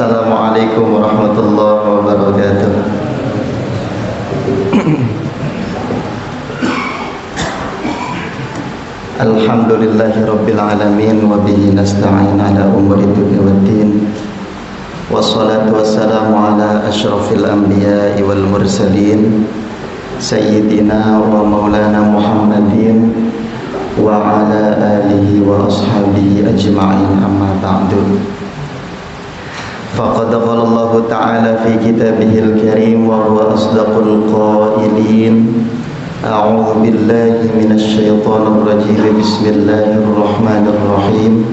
Assalamualaikum warahmatullahi wabarakatuh. Alhamdulillahirabbil alamin wa bihi nasta'in ala umuri dunya waddin. Wassalatu wassalamu ala asyrafil anbiya'i wal mursalin sayyidina wa maulana Muhammadin wa ala alihi wa ashabihi ajma'in, amma ba'du. Faqad qala Allah ta'ala fi kitabihil karim wa huwa asdaqul qailin. A'udzu billahi minasy syaithanir rajim. Bismillahirrahmanirrahim.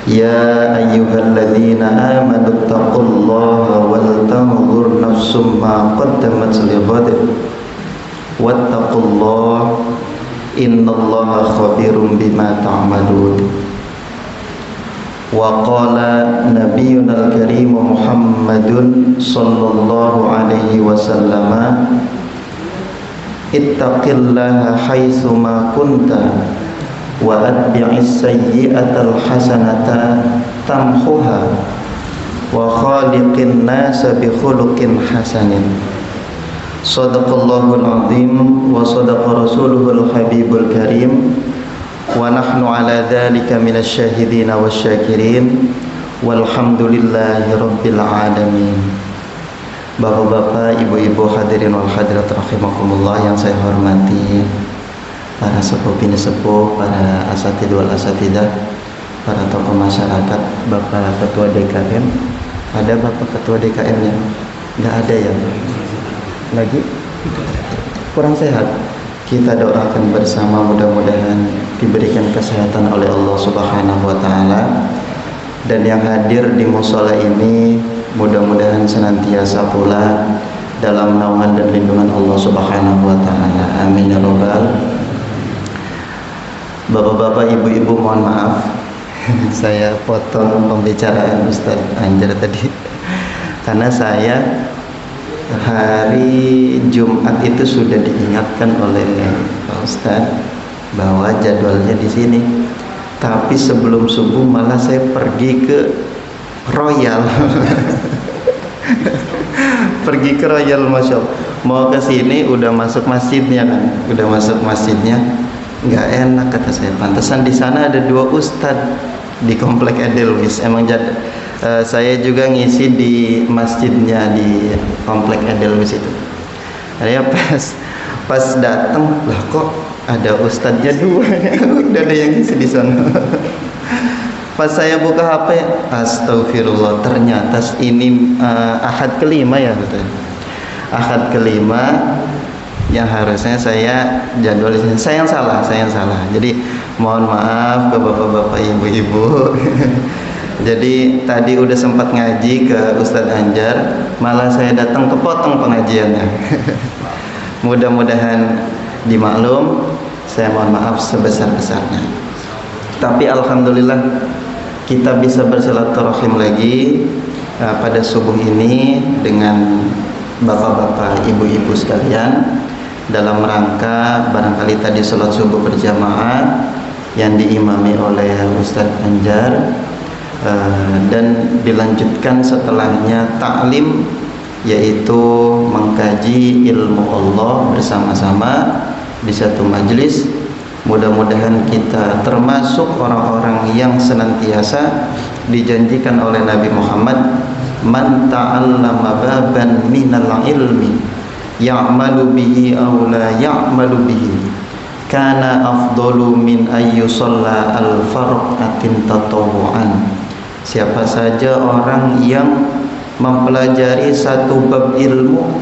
Ya ayyuhalladzina amanu taqullaha wal tanzur nafsum ma qaddamat lighadin wattaqullaha innallaha khabirum bima ta'malun. Wa qala nabiyyunal karim Muhammadun sallallahu alaihi wasallam, ittaqillaha haitsu ma kunta wa atbi'is sayyi'atal hasanata tamhuha wa khaliqin nasa bi khuluqin hasanin. Shadaqallahul azim wa shadaqa rasuluhul habibul karim. Wa nahnu ala dzalika minasy syahidin wasyakirin walhamdulillahi rabbil alamin. Bapak-bapak, ibu-ibu, hadirin wal hadirat rahimakumullah yang saya hormati, para sepuh bini sepuh, para asatidz wal asatidah, para tokoh masyarakat, Bapak Ketua DKM. Ada Bapak Ketua DKM-nya? Enggak ada ya? Lagi kurang sehat. Kita doakan bersama, mudah-mudahan diberikan kesehatan oleh Allah Subhanahu wa taala, dan yang hadir di mushola ini mudah-mudahan senantiasa pula dalam naungan dan lindungan Allah Subhanahu wa taala. Amin ya rabbal. Bapak-bapak, ibu-ibu, mohon maaf saya potong pembicaraan Ustaz Anjar tadi karena saya hari Jumat itu sudah diingatkan oleh Pak Ustadz bahwa jadwalnya di sini. Tapi sebelum subuh malah saya pergi ke Royal. Pergi ke Royal, Masya Allah. Mau ke sini udah masuk masjidnya kan? Udah masuk masjidnya, nggak enak kata saya. Pantesan di sana ada 2 ustadz di Komplek Edelweiss. Emang saya juga ngisi di masjidnya di Komplek Edelweiss itu. Saya pas datang, lah kok ada ustadznya 2 ya? Udah ada yang ngisi di sana. Pas saya buka HP, astagfirullah, ternyata ini ahad kelima ya, betul. Ahad kelima yang harusnya saya jadwalin. Saya yang salah. Jadi mohon maaf ke bapak-bapak, ibu-ibu. Jadi tadi udah sempat ngaji ke Ustadz Anjar, malah saya datang kepotong pengajiannya. Mudah-mudahan dimaklum, saya mohon maaf sebesar-besarnya. Tapi alhamdulillah kita bisa bersilaturahim lagi pada subuh ini dengan bapak-bapak, ibu-ibu sekalian, dalam rangka barangkali tadi sholat subuh berjamaah yang diimami oleh Ustadz Anjar. Dan dilanjutkan setelahnya taklim, yaitu mengkaji ilmu Allah bersama-sama di satu majelis. Mudah-mudahan kita termasuk orang-orang yang senantiasa dijanjikan oleh Nabi Muhammad, man ta'allama baban minal ilmi ya'malu bihi aw la ya'malu bihi kana afdalu min ayyusalla al-farqatin tatawu'an. Siapa saja orang yang mempelajari satu bab ilmu,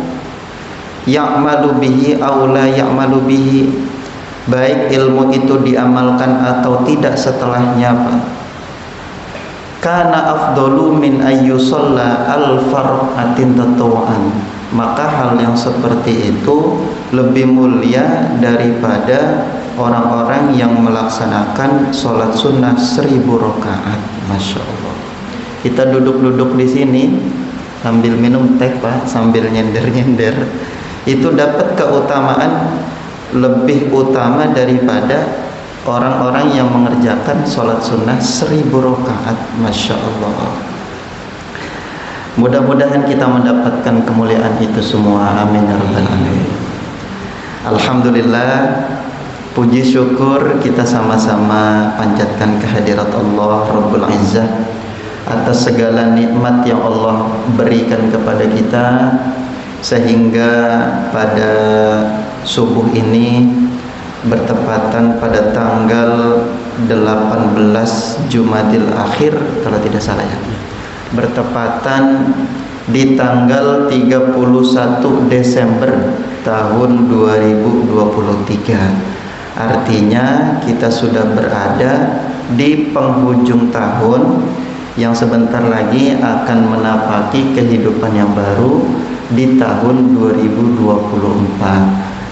ya'malu bihi aw la ya'malu bihi, baik ilmu itu diamalkan atau tidak setelahnya, kana afdalu min ayyusalla al-farqatin tatawu'an, maka hal yang seperti itu lebih mulia daripada orang-orang yang melaksanakan sholat sunnah 1000 rakaat. Masya Allah. Kita duduk-duduk di sini sambil minum teh, Pak, sambil nyender-nyender, itu dapat keutamaan lebih utama daripada orang-orang yang mengerjakan sholat sunnah 1000 rakaat. Masya Allah. Mudah-mudahan kita mendapatkan kemuliaan itu semua. Amin ya rabbal alamin. Alhamdulillah, puji syukur kita sama-sama panjatkan kehadirat Allah Rabbul Izzah atas segala nikmat yang Allah berikan kepada kita, sehingga pada subuh ini bertepatan pada tanggal 18 Jumadil Akhir kalau tidak salah ya, bertepatan di tanggal 31 Desember tahun 2023. Artinya kita sudah berada di penghujung tahun yang sebentar lagi akan menapaki kehidupan yang baru di tahun 2024.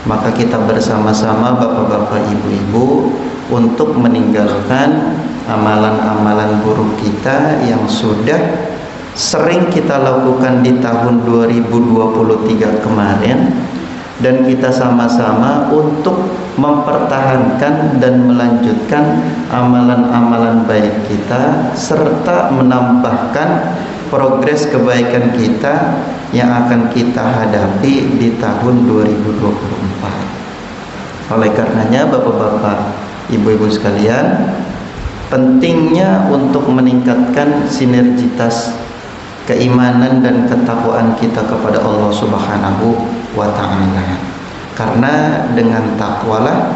Maka kita bersama-sama bapak-bapak, ibu-ibu untuk meninggalkan amalan-amalan buruk kita yang sudah sering kita lakukan di tahun 2023 kemarin, dan kita sama-sama untuk mempertahankan dan melanjutkan amalan-amalan baik kita serta menambahkan progres kebaikan kita yang akan kita hadapi di tahun 2024. Oleh karenanya bapak-bapak, ibu-ibu sekalian, pentingnya untuk meningkatkan sinergitas keimanan dan ketakwaan kita kepada Allah Subhanahu wa ta'ala. Karena dengan takwalah,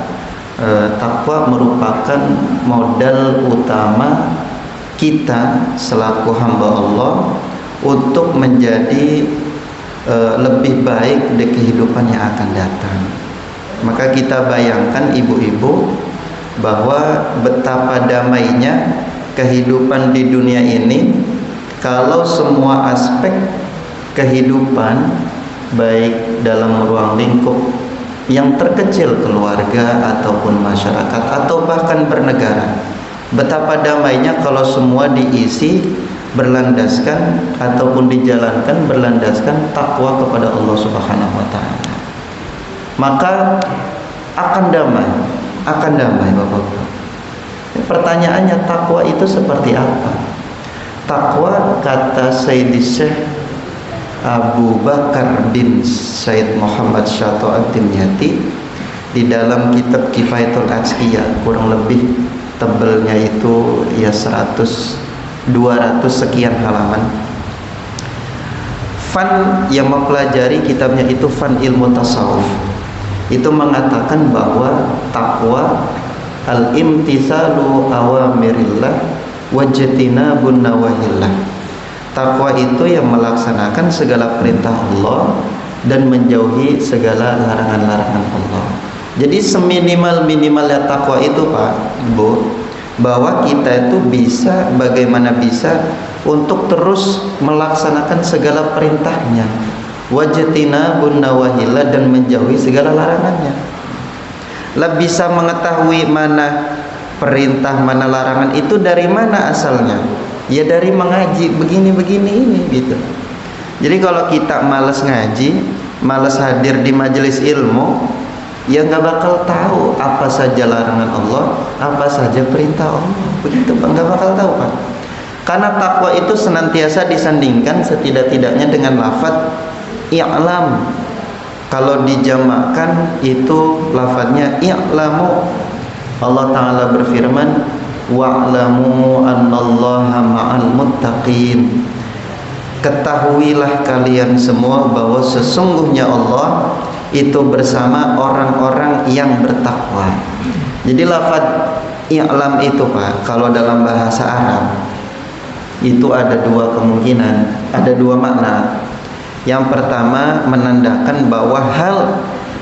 takwa merupakan modal utama kita selaku hamba Allah untuk menjadi lebih baik di kehidupan yang akan datang. Maka kita bayangkan ibu-ibu bahwa betapa damainya kehidupan di dunia ini kalau semua aspek kehidupan, baik dalam ruang lingkup yang terkecil, keluarga ataupun masyarakat atau bahkan bernegara, betapa damainya kalau semua diisi berlandaskan ataupun dijalankan berlandaskan takwa kepada Allah Subhanahu wa ta'ala. Maka akan damai Bapak-bapak. Pertanyaannya, takwa itu seperti apa? Takwa, kata Sayyidi Syekh Abu Bakar bin Said Muhammad Syato Ad-Dimyati di dalam kitab Kifayatul Atqiyah, kurang lebih tebelnya itu ya 200 sekian halaman. Fan yang mempelajari kitabnya itu Fan Ilmu Tasawuf, itu mengatakan bahwa takwa al-imtithalu awamirillah wajtinabun nawahillah. Takwa itu yang melaksanakan segala perintah Allah dan menjauhi segala larangan-larangan Allah. Jadi seminimal-minimalnya takwa itu Pak, Ibu, bahwa kita itu bagaimana bisa untuk terus melaksanakan segala perintahnya, wajtinabun nawahillah, dan menjauhi segala larangannya. Lah bisa mengetahui mana perintah mana larangan itu dari mana asalnya? Ya dari mengaji begini-begini ini gitu. Jadi kalau kita malas ngaji, malas hadir di majelis ilmu, ya nggak bakal tahu apa saja larangan Allah, apa saja perintah Allah. Begitu Pak, nggak bakal tahu Pak. Karena takwa itu senantiasa disandingkan setidak-tidaknya dengan lafadz i'lam. Kalau dijamakkan itu lafadznya i'lamu. Allah Ta'ala berfirman, wa'lamu annallaha ma'al muttaqin. Ketahuilah kalian semua bahwa sesungguhnya Allah itu bersama orang-orang yang bertakwa. Jadi lafadz i'lam itu Pak, kalau dalam bahasa Arab itu ada dua kemungkinan, ada dua makna. Yang pertama menandakan bahwa hal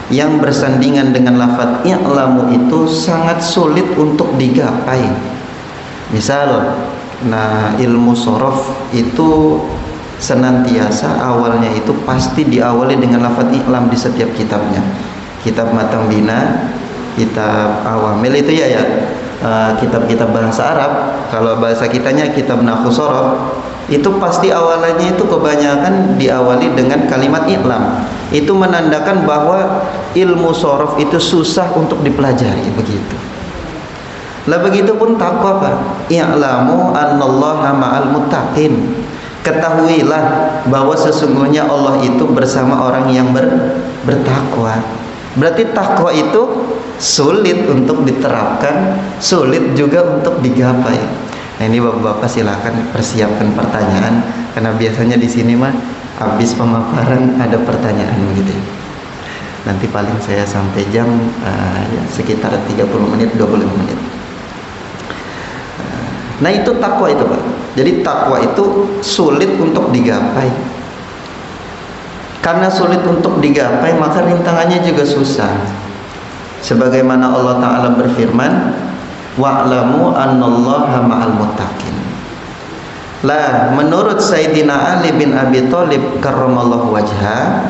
yang bersandingan dengan lafadz i'lamu itu sangat sulit untuk digapai. Misal, ilmu shorof itu senantiasa awalnya itu pasti diawali dengan lafadz i'lam di setiap kitabnya. Kitab Matang Bina, kitab Awamil itu ya kitab-kitab bahasa Arab. Kalau bahasa kitanya kitab Nahwu Shorof, itu pasti awalannya itu kebanyakan diawali dengan kalimat i'lam. Itu menandakan bahwa ilmu shorof itu susah untuk dipelajari begitu. Lah begitupun takwa, Pak. I'lamu annallaha ma'al muttaqin. Ketahuilah bahwa sesungguhnya Allah itu bersama orang yang bertakwa. Berarti takwa itu sulit untuk diterapkan, sulit juga untuk digapai. Nah, ini Bapak-bapak silakan persiapkan pertanyaan, karena biasanya di sini mah habis pemaparan ada pertanyaan begitu. Nanti paling saya sampai jam ya, sekitar 30 menit 25 menit. Nah, itu takwa itu, Pak. Jadi takwa itu sulit untuk digapai. Karena sulit untuk digapai, maka rintangannya juga susah. Sebagaimana Allah Ta'ala berfirman, wa'lamu annallaha ma'al muttaqin. Lah, menurut Sayyidina Ali bin Abi Thalib karramallahu wajha,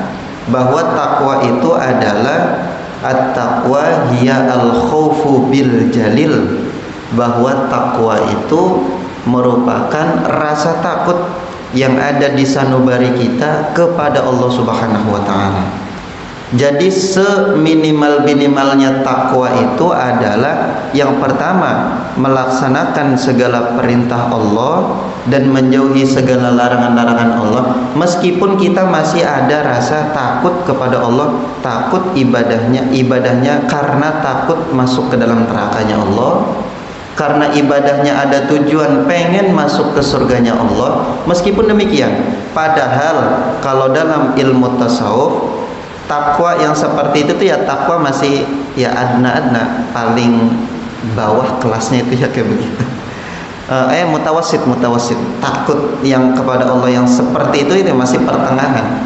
bahwa takwa itu adalah at-taqwa hiya al-khawfu bil jalil, bahwa takwa itu merupakan rasa takut yang ada di sanubari kita kepada Allah Subhanahu wa taala. Jadi seminimal-minimalnya takwa itu adalah yang pertama, melaksanakan segala perintah Allah dan menjauhi segala larangan-larangan Allah, meskipun kita masih ada rasa takut kepada Allah, takut ibadahnya karena takut masuk ke dalam nerakanya Allah, karena ibadahnya ada tujuan pengen masuk ke surganya Allah. Meskipun demikian, padahal kalau dalam ilmu tasawuf, takwa yang seperti itu tuh ya takwa masih ya adna paling bawah kelasnya itu ya kayak begitu. Mutawasid takut yang kepada Allah yang seperti itu masih pertengahan.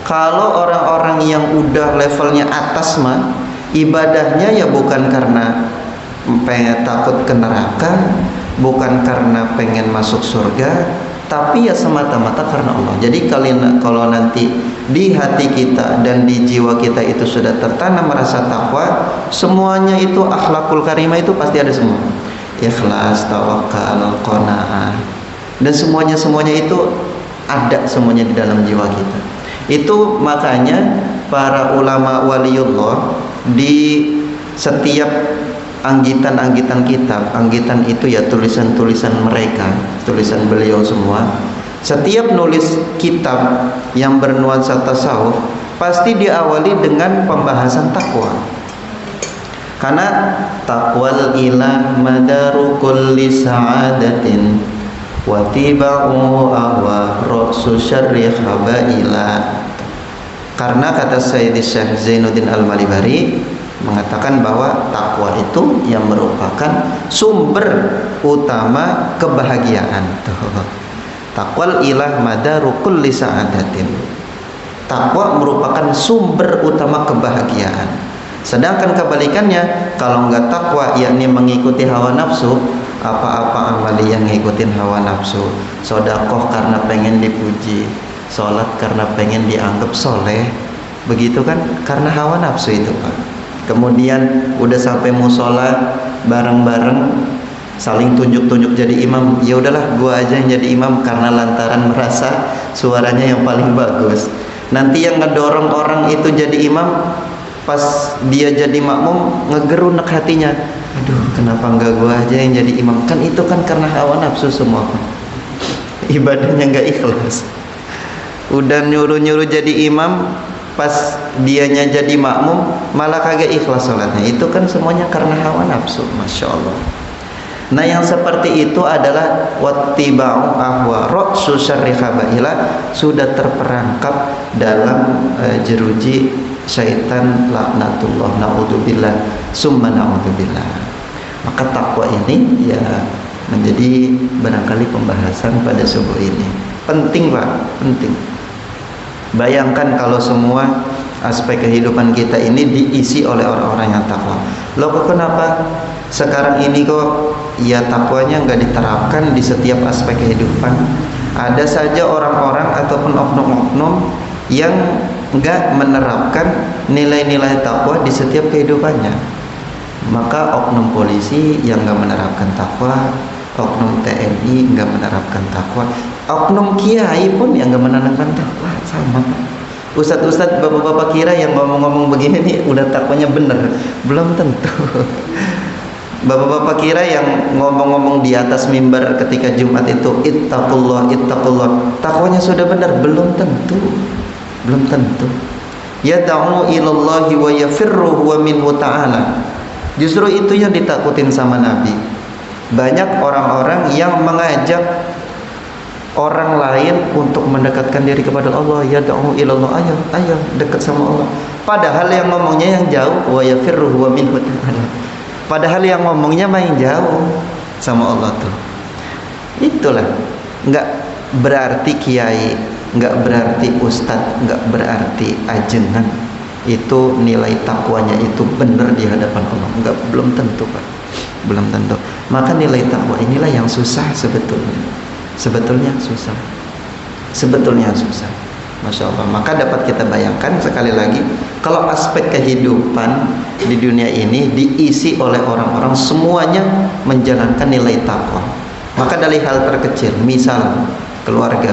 Kalau orang-orang yang udah levelnya atas mah ibadahnya ya bukan karena pengen takut ke neraka, bukan karena pengen masuk surga, tapi ya semata-mata karena Allah. Jadi kalau nanti di hati kita dan di jiwa kita itu sudah tertanam rasa takwa, semuanya itu akhlakul karimah itu pasti ada semua. Ikhlas, tawakal, qanaah, dan semuanya itu ada semuanya di dalam jiwa kita. Itu makanya para ulama waliullah di setiap anggitan kitab, anggitan itu ya tulisan-tulisan mereka, tulisan beliau semua. Setiap nulis kitab yang bernuansa tasawuf pasti diawali dengan pembahasan takwa. Karena taqwal ilah madaru kulli sa'adatin wa tiba'u ahwa ra'su syarri khabaila. Karena kata Sayyidi Syekh Zainuddin Al-Malibari mengatakan bahwa takwa itu yang merupakan sumber utama kebahagiaan. Taqwal ilah madaru kulli sa'adatin. Takwa merupakan sumber utama kebahagiaan. Sedangkan kebalikannya, kalau enggak takwa yakni mengikuti hawa nafsu, apa-apa amali yang ngikutin hawa nafsu, sedekah karena pengen dipuji, sholat karena pengen dianggap soleh, begitu kan? Karena hawa nafsu itu, Pak. Kemudian udah sampai musola bareng-bareng saling tunjuk-tunjuk jadi imam, ya udahlah gua aja yang jadi imam karena lantaran merasa suaranya yang paling bagus. Nanti yang ngedorong orang itu jadi imam, pas dia jadi makmum ngegerunek hatinya, aduh kenapa enggak gua aja yang jadi imam? Kan itu kan karena hawa nafsu semua, ibadahnya enggak ikhlas. Udah nyuruh-nyuruh jadi imam, pas dianya jadi makmum malah kagak ikhlas sholatnya. Itu kan semuanya karena hawa nafsu. Masya Allah. Nah, yang seperti itu adalah wattiba'u ahwa ra'su syarri khabaila, sudah terperangkap dalam jeruji syaitan laknatullah, naudzubillah summa naudzubillah. Maka takwa ini ya menjadi barangkali pembahasan pada subuh ini. Penting, Pak, penting. Bayangkan kalau semua aspek kehidupan kita ini diisi oleh orang-orang yang takwa. Loh, kok kenapa sekarang ini kok ya takwanya nggak diterapkan di setiap aspek kehidupan? Ada saja orang-orang ataupun oknum-oknum yang nggak menerapkan nilai-nilai takwa di setiap kehidupannya. Maka oknum polisi yang nggak menerapkan takwa, oknum TNI nggak menerapkan takwa, oknum kiai pun yang nggak menerapkan takwa, sama. Ustadz-ustadz, bapak-bapak kira yang ngomong-ngomong begini nih udah takwanya bener? Belum tentu. Bapak-bapak kira yang ngomong-ngomong di atas mimbar ketika Jumat itu ittaqullah, ittaqullah, takwanya sudah benar? Belum tentu. Belum tentu. Yad'u ilallahi wa yafirru huwa minhu ta'ala. Justru itu yang ditakutin sama Nabi. Banyak orang-orang yang mengajak orang lain untuk mendekatkan diri kepada Allah. Yad'u ilallah, ayo, ayo dekat sama Allah. Padahal yang ngomongnya yang jauh, wa yafirru huwa minhu ta'ala. Padahal yang ngomongnya main jauh sama Allah tuh. Itulah, nggak berarti kiai, nggak berarti ustadz, nggak berarti ajengan itu nilai takwanya itu benar di hadapan Allah. Nggak, belum tentu Pak, belum tentu. Maka nilai takwa inilah yang susah sebetulnya. Sebetulnya susah. Sebetulnya susah. Masya Allah. Maka dapat kita bayangkan sekali lagi, kalau aspek kehidupan di dunia ini diisi oleh orang-orang semuanya menjalankan nilai takwa. Maka dari hal terkecil, misal keluarga,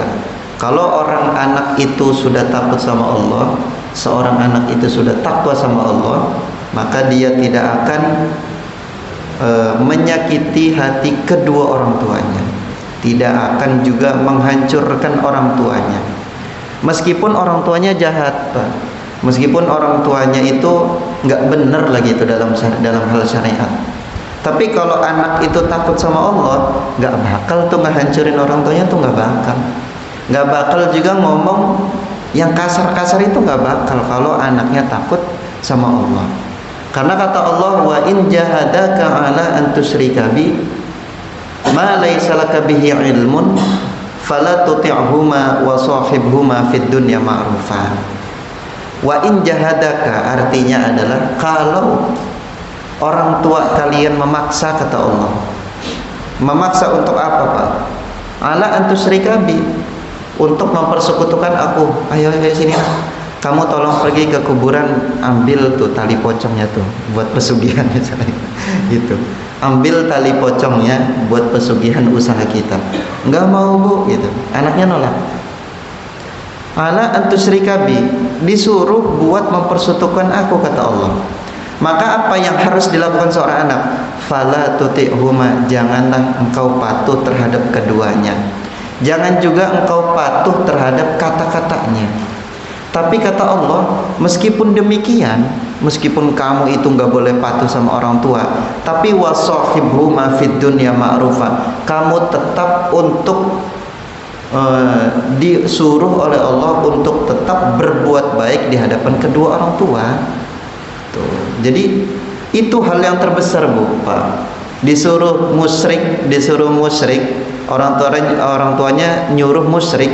kalau orang anak itu sudah takut sama Allah, seorang anak itu sudah takwa sama Allah, maka dia tidak akan menyakiti hati kedua orang tuanya, tidak akan juga menghancurkan orang tuanya. Meskipun orang tuanya jahat, Pak. Meskipun orang tuanya itu nggak benar lagi itu dalam hal syariat. Tapi kalau anak itu takut sama Allah, nggak bakal tuh ngehancurin orang tuanya tuh, nggak bakal. Nggak bakal juga ngomong yang kasar-kasar itu, nggak bakal kalau anaknya takut sama Allah. Karena kata Allah, wa in jahadaka ala an tusyrika bi ma laysa laka bihi ilmun fala tuti'huma wa sahibhuma fid dunya ma'rufa. Wa in jahadaka artinya adalah kalau orang tua kalian memaksa, kata Allah. Memaksa untuk apa, Pak? Ala antusyrika bi, untuk mempersekutukan aku. Ayo sini. Kamu tolong pergi ke kuburan, ambil tuh tali pocongnya tuh buat pesugihan misalnya. Gitu. Ambil tali pocongnya buat pesugihan usaha kita. Enggak mau, Bu, gitu. Anaknya nolak. Ala antusyrika bi, disuruh buat mempersekutukan aku, kata Allah. Maka apa yang harus dilakukan seorang anak? Fala tuti'huma, janganlah engkau patuh terhadap keduanya. Jangan juga engkau patuh terhadap kata-katanya. Tapi kata Allah, meskipun demikian, meskipun kamu itu nggak boleh patuh sama orang tua, tapi wasahibhuma fid dunya ma'rufa, kamu tetap untuk disuruh oleh Allah untuk tetap berbuat baik di hadapan kedua orang tua. Tuh. Jadi itu hal yang terbesar, Bu, Pak. Disuruh musyrik, orang tuanya nyuruh musyrik,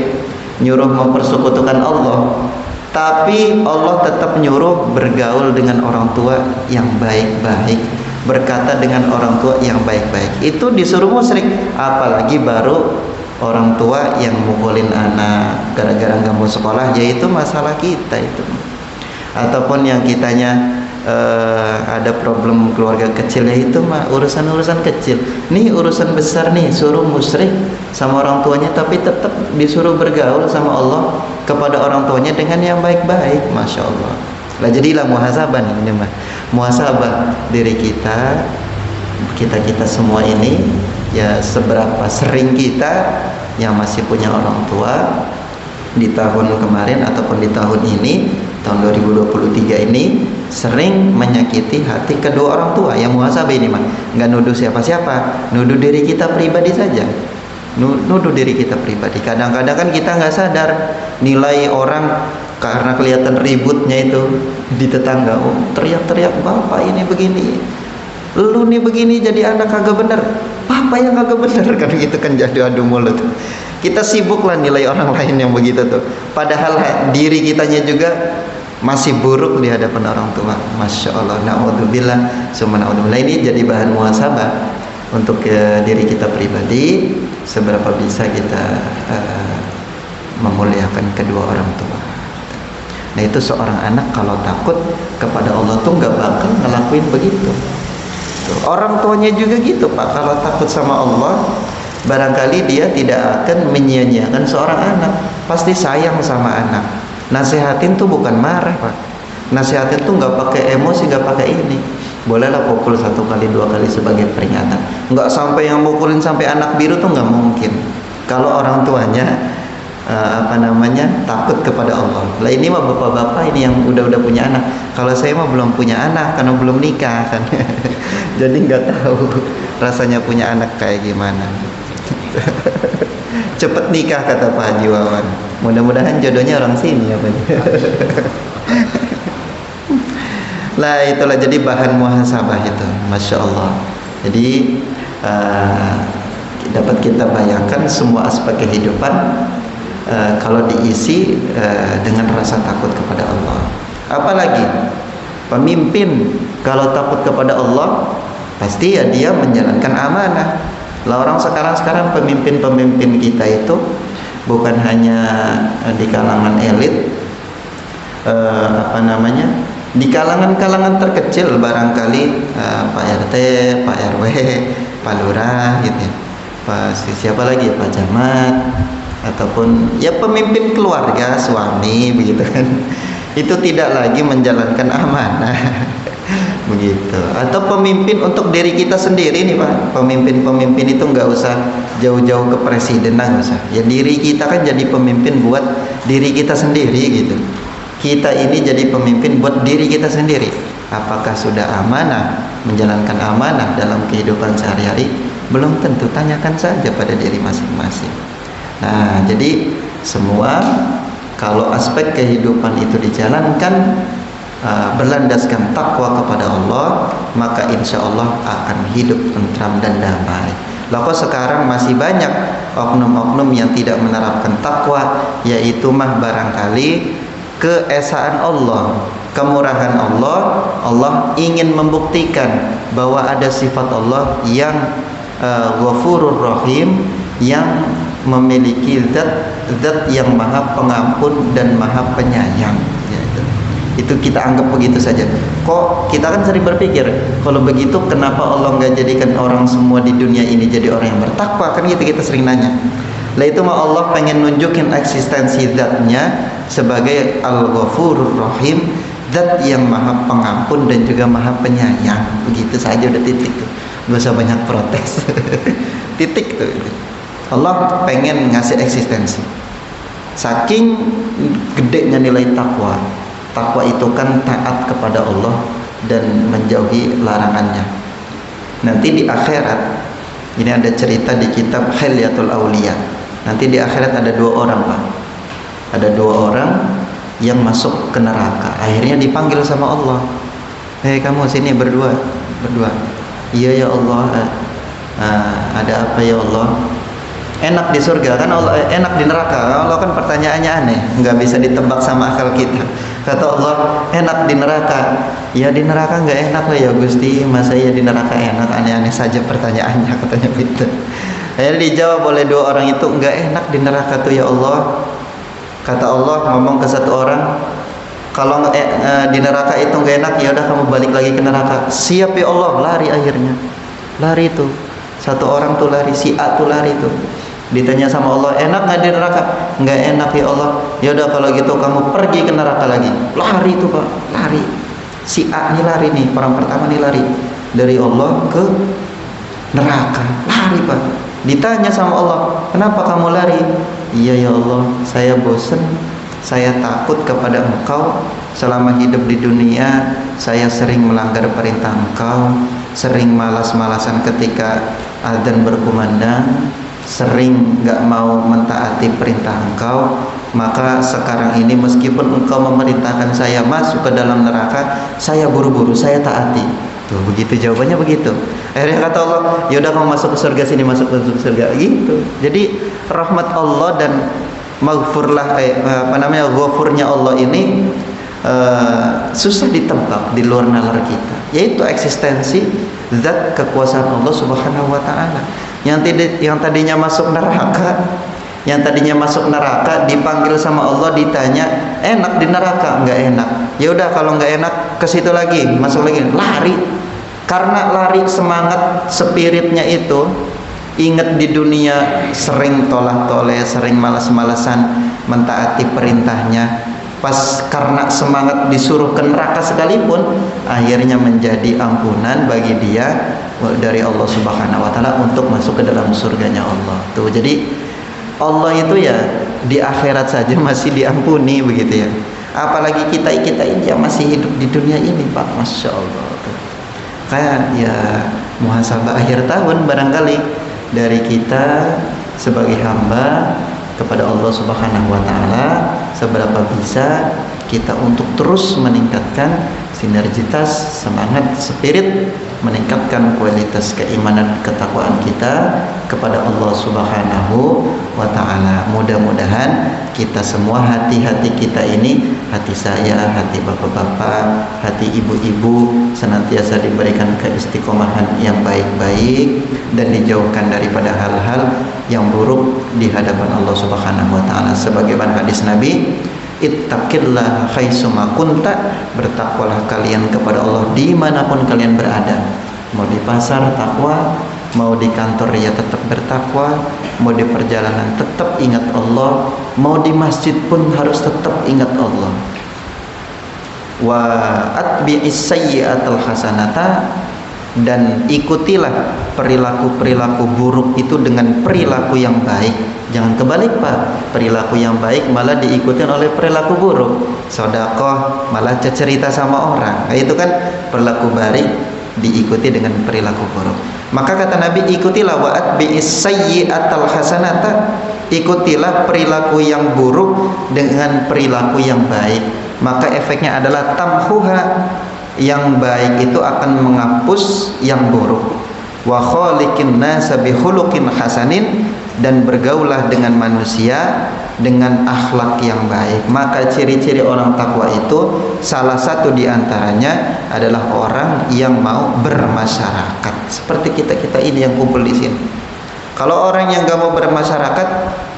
nyuruh mempersekutukan Allah. Tapi Allah tetap nyuruh bergaul dengan orang tua yang baik-baik, berkata dengan orang tua yang baik-baik. Itu disuruh musyrik, apalagi baru orang tua yang mukulin anak gara-gara nggak mau sekolah, yaitu masalah kita itu. Ataupun yang kitanya ada problem keluarga kecil, ya itu mah urusan-urusan kecil. Nih urusan besar nih, suruh musyrik sama orang tuanya tapi tetap disuruh bergaul sama Allah kepada orang tuanya dengan yang baik-baik. Masya Allah. Lah jadilah muhasabah nih, muhasabah diri kita semua ini, ya seberapa sering kita yang masih punya orang tua di tahun kemarin ataupun di tahun ini, tahun 2023 ini, sering menyakiti hati kedua orang tua. Yang muhasabah ini mah nggak nuduh siapa-siapa, nuduh diri kita pribadi saja, nuduh diri kita pribadi. Kadang-kadang kan kita nggak sadar nilai orang karena kelihatan ributnya itu di tetangga. Oh, teriak-teriak, bapak ini begini, lu nih begini, jadi anak kagak bener, papa yang kagak bener, kan gitu kan, jadi adu mulut. Kita sibuklah nilai orang lain yang begitu tuh, padahal diri kitanya juga masih buruk di hadapan orang tua. Masya Allah, na'udzubillah, summa na'udzubillah. Ini jadi bahan muhasabah untuk diri kita pribadi, seberapa bisa kita memuliakan kedua orang tua. Nah itu seorang anak kalau takut kepada Allah tuh nggak bakal ngelakuin begitu. Orang tuanya juga gitu, Pak. Kalau takut sama Allah, barangkali dia tidak akan menyia-nyiakan seorang anak. Pasti sayang sama anak. Nasihatin tuh bukan marah, Pak. Nasihatin tuh nggak pakai emosi, nggak pakai ini. Bolehlah pukul 1 kali 2 kali sebagai peringatan. Nggak sampai yang mukulin sampai anak biru tuh nggak mungkin. Kalau orang tuanya takut kepada Allah. Lah ini mah bapak-bapak ini yang udah punya anak. Kalau saya mah belum punya anak karena belum nikah kan. Jadi nggak tahu rasanya punya anak kayak gimana. Cepet nikah kata Pak Haji Wawan. Mudah-mudahan jodohnya orang sini ya Pak. Lah itulah jadi bahan muhasabah itu, masya Allah. Jadi dapat kita bayangkan semua aspek kehidupan kalau diisi dengan rasa takut kepada Allah. Apalagi pemimpin kalau takut kepada Allah, pasti ya dia menjalankan amanah. Lah orang sekarang pemimpin-pemimpin kita itu bukan hanya di kalangan elit, di kalangan-kalangan terkecil barangkali Pak RT, Pak RW, Pak Lurah gitu ya. Siapa lagi Pak Camat ataupun ya pemimpin keluarga, suami begitu kan. Itu tidak lagi menjalankan amanah. Begitu. Atau pemimpin untuk diri kita sendiri nih Pak. Pemimpin-pemimpin itu nggak usah jauh-jauh ke presiden, nggak usah. Ya diri kita kan jadi pemimpin buat diri kita sendiri gitu. Kita ini jadi pemimpin buat diri kita sendiri. Apakah sudah amanah, menjalankan amanah dalam kehidupan sehari-hari? Belum tentu, tanyakan saja pada diri masing-masing. Nah, jadi semua kalau aspek kehidupan itu dijalankan berlandaskan takwa kepada Allah, maka insya Allah akan hidup tentram dan damai. Lah kok sekarang masih banyak oknum-oknum yang tidak menerapkan takwa, yaitu mah barangkali keesaan Allah, kemurahan Allah. Allah ingin membuktikan bahwa ada sifat Allah yang Ghafurur Rahim, yang memiliki zat yang maha pengampun dan maha penyayang. Itu kita anggap begitu saja. Kok kita kan sering berpikir, kalau begitu kenapa Allah nggak jadikan orang semua di dunia ini jadi orang yang bertakwa? Kan gitu kita sering nanya. Lah itu mah Allah pengen nunjukin eksistensi zatnya sebagai Al-Ghafurur Rahim, zat yang maha pengampun dan juga maha penyayang. Begitu saja, udah titik tuh. Gak usah banyak protes. Titik tuh. Allah pengen ngasih eksistensi. Saking gedenya nilai takwa. Takwa itu kan taat kepada Allah dan menjauhi larangannya. Nanti di akhirat, ini ada cerita di kitab Hilyatul Auliya. Nanti di akhirat ada 2 orang Pak. Ada 2 orang yang masuk ke neraka. Akhirnya dipanggil sama Allah. Hei kamu sini berdua. Iya ya Allah. Ada apa ya Allah? Enak di surga kan Allah, enak di neraka. Allah kan pertanyaannya aneh, nggak bisa ditebak sama akal kita. Kata Allah, enak di neraka. Ya di neraka nggak enak lah ya Gusti. Masa ya di neraka enak? Aneh-aneh saja pertanyaannya, katanya gitu. Akhirnya dijawab oleh 2 orang itu, nggak enak di neraka tuh ya Allah. Kata Allah ngomong ke 1 orang, kalau di neraka itu nggak enak, ya udah kamu balik lagi ke neraka. Siap ya Allah, lari akhirnya. Lari tuh. 1 orang tuh lari, si A tuh lari tuh. Ditanya sama Allah, enak nggak di neraka? Nggak enak ya Allah. Ya udah kalau gitu kamu pergi ke neraka lagi. Lari tuh Pak, lari. Si A nih lari nih, orang pertama nih lari dari Allah ke neraka. Lari Pak. Ditanya sama Allah, kenapa kamu lari? Iya ya Allah, saya bosan. Saya takut kepada Engkau. Selama hidup di dunia, saya sering melanggar perintah Engkau, sering malas-malasan ketika adzan berkumandang, sering gak mau mentaati perintah Engkau. Maka sekarang ini meskipun Engkau memerintahkan saya masuk ke dalam neraka, saya buru-buru, saya taati. Tuh begitu jawabannya begitu. Akhirnya kata Allah, yaudah kamu masuk ke surga sini, masuk ke surga gitu. Jadi rahmat Allah dan maghfurlah ghafurnya Allah ini susah ditebak di luar nalar kita, yaitu eksistensi zat kekuasaan Allah Subhanahu wa taala. Yang tadinya masuk neraka dipanggil sama Allah, ditanya enak di neraka? Enggak enak. Ya udah kalau enggak enak ke situ lagi, masuk lagi, lari. Karena lari semangat spiritnya itu, ingat di dunia sering tolak-toleh, sering malas-malasan mentaati perintahnya. pas karena semangat disuruh ke neraka sekalipun, akhirnya menjadi ampunan bagi dia dari Allah Subhanahu wa taala untuk masuk ke dalam surganya Allah. Tuh, jadi Allah itu ya di akhirat saja masih diampuni begitu ya. Apalagi kita ini yang masih hidup di dunia ini, Pak. Masya Allah. Tuh. Kayak ya muhasabah akhir tahun barangkali dari kita sebagai hamba kepada Allah Subhanahu wa taala, seberapa bisa kita untuk terus meningkatkan sinergitas, semangat, spirit, meningkatkan kualitas keimanan, ketakwaan kita kepada Allah Subhanahu wa taala. Mudah-mudahan kita semua, hati-hati kita ini, hati saya, hati bapak-bapak, hati ibu-ibu senantiasa diberikan keistiqomahan yang baik-baik dan dijauhkan daripada hal-hal yang buruk di hadapan Allah Subhanahu wa taala. Sebagaimana hadis Nabi, ittaqillah haitsuma kunta, bertakwalah kalian kepada Allah dimanapun kalian berada. Mau di pasar takwa, mau di kantor ya tetap bertakwa, mau di perjalanan tetap ingat Allah, mau di masjid pun harus tetap ingat Allah. Wa atbi'is sayyi'atal hasanata, dan ikutilah perilaku-perilaku buruk itu dengan perilaku yang baik. Jangan kebalik, Pak. Perilaku yang baik malah diikuti oleh perilaku buruk. Sedekah malah cerita sama orang. Nah, itu kan perilaku baik diikuti dengan perilaku buruk. Maka kata Nabi, ikutilah wa atbi'is sayyi'atal hasanata, ikutilah perilaku yang buruk dengan perilaku yang baik. Maka efeknya adalah tamhuha, yang baik itu akan menghapus yang buruk. Wa khaliqin nasa bi khuluqin hasanin, dan bergaulah dengan manusia dengan akhlak yang baik. Maka ciri-ciri orang takwa itu salah satu diantaranya adalah orang yang mau bermasyarakat. Seperti kita ini yang kumpul di sini. Kalau orang yang gak mau bermasyarakat